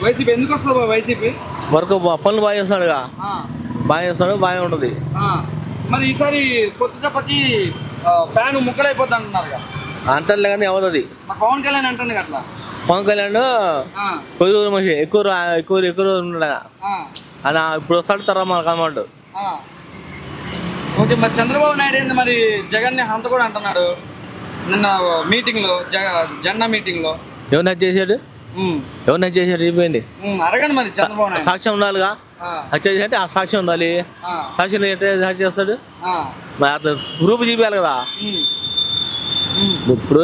YCP ఎందుకు వస్తుంది YCP work పనులు బాగా చేస్తాడుగా, బాగా చేస్తాడు, బాగా ఉంటుంది. మరి ఈసారి కొత్త తప్పకి ఫ్యాన్ ముక్కలైపోద్ది అంటున్నారు అంటారులే కానీ అవుతుంది. పవన్ కళ్యాణ్ అంటుంది అట్లా. పవన్ కళ్యాణ్ కొద్ది రోజులు మనిషి ఎక్కువ రోజులు ఉన్నాడు అని ఇప్పుడు వస్తాడు తర్వాత మనకు అనమాట. ఓకే, మరి చంద్రబాబు నాయుడు ఏంది మరి జగన్ని హంత కూడా అంటున్నాడు నిన్న మీటింగ్ లో, జెండా మీటింగ్ లో. ఎవరు నచ్చేసాడు, ఎవరు నచ్చేసాడు చెప్పండి. అడగండి మరి చంద్రబాబు నాయుడు. సాక్ష్యం ఉండాలిగా, హత్య అంటే ఆ సాక్ష్యం ఉండాలి. సాక్ష్యం హత్య చేస్తాడు మరి అట్లా గ్రూప్ చూపించాలి కదా. ఇప్పుడు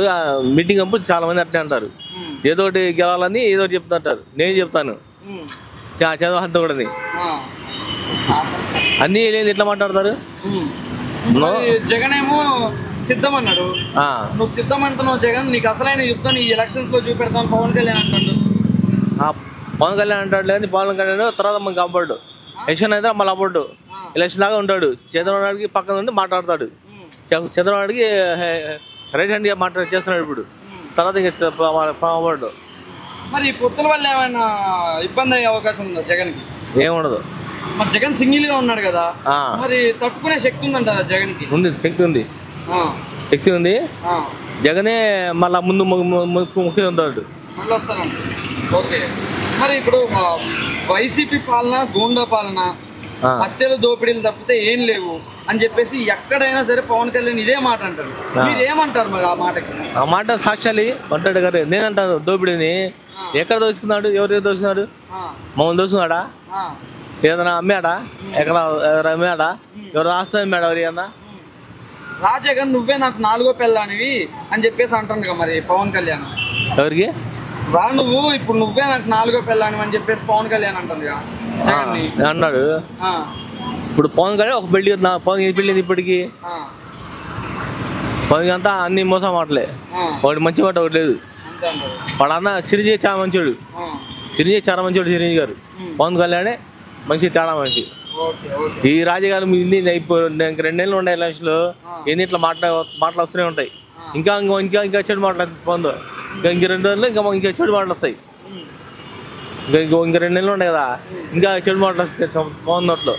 మీటింగ్ అప్పుడు చాలా మంది అట్నే అంటారు, ఏదో ఒకటి గెలవాలని ఏదో ఒకటి చెప్తుంటారు. నేను చెప్తాను చంద్రబాబు అంతా కూడా అన్నీ లేదు ఎట్లా మాట్లాడతారు. జగన్ ఏమో సిద్ధం అన్నాడు, నువ్వు సిద్ధం అంటున్నావు జగన్, నీకు అసలైన యుద్ధం ఈ ఎలక్షన్స్ లో చూపెడతాను పవన్ కళ్యాణ్ అంటాడు. పవన్ కళ్యాణ్ అంటాడు లేదు, పవన్ కళ్యాణ్ తర్వాత మనకు అవ్వడు. ఎలక్షన్ అయితే మళ్ళీ అవ్వడు, ఎలక్షన్ లాగా ఉంటాడు. చంద్రబాబు నాయుడికి పక్కన ఉండి మాట్లాడతాడు. చంద్రబాబు నాయుడికి రైట్ హ్యాండ్ చేస్తున్నాడు ఇప్పుడు, తర్వాత ఇంకా అవ్వడు. మరి పొత్తుల వల్ల ఏమైనా ఇబ్బంది అయ్యే అవకాశం ఉందా జగన్కి? ఏముండదు. మరి జగన్ సింగిల్ గా ఉన్నాడు కదా, మరి తట్టుకునే శక్తి ఉందంటారా జగన్ కి? ఉంది, శక్తి ఉంది, శక్తి ఉంది. జగనే మళ్ళా ముందు ముఖ్య ఉంటాడు, మళ్ళీ వస్తానంట. ఓకే, మరి ఇప్పుడు వైసీపీ పాలన గూండా పాలన, హత్యలు దోపిడీలు తప్పితే ఏం లేవు అని చెప్పేసి ఎక్కడైనా సరే పవన్ కళ్యాణ్ ఇదే మాట అంటారు. మీరు ఏమంటారు మరి ఆ మాటకి? ఆ మాట సాక్ష్యాలు అంటాడు కదా. నేనంటాను దోపిడీని ఎక్కడ దోచుకున్నాడు, ఎవరు దోచుకున్నాడు? మమ్మల్ని దోచుకున్నాడా? ఏదైనా అమ్మాడా? ఎక్కడ అమ్మాడా? ఎవరు ఆస్తి అమ్మాడా? ఎవరు ఏమన్నా రాజగన్ నువ్వే నాకు 4వ పెళ్ళానివి అని చెప్పేసి అంటుంది మరి పవన్ కళ్యాణ్. ఎవరికి నువ్వు ఇప్పుడు నువ్వే నాకు 4వ పెళ్ళానివి అని చెప్పేసి పవన్ కళ్యాణ్ అంటుంది అన్నాడు. ఇప్పుడు పవన్ కళ్యాణ్ ఒక పెళ్లి, పవన్ పెళ్ళింది ఇప్పటికి. పవన్ అంతా అన్ని మోసం మాటలే, ఒకటి మంచి మాట ఒకటి లేదు. వాడు అన్న చిరంజీవి చాలా మంచోడు, చిరంజీవి చాలా మంచోడు. చిరంజీవి గారు పవన్ కళ్యాణ్ మంచి తేడా మనిషి. ఈ రాజకీయాలు ఇప్పుడు 2 నెలలు ఉన్నాయి ఎలక్షన్లో, ఎన్ని ఇట్లా మాటలు వస్తూనే ఉంటాయి. ఇంకా ఇంకా ఇంకా చెడు మాటలు పొందు, ఇంక 2 రోజుల్లో ఇంకా చెడు మాటలు వస్తాయి. ఇంకా 2 నెలలు ఉన్నాయి కదా, ఇంకా చెడు మాటలు వస్తాయి పొందట్లో.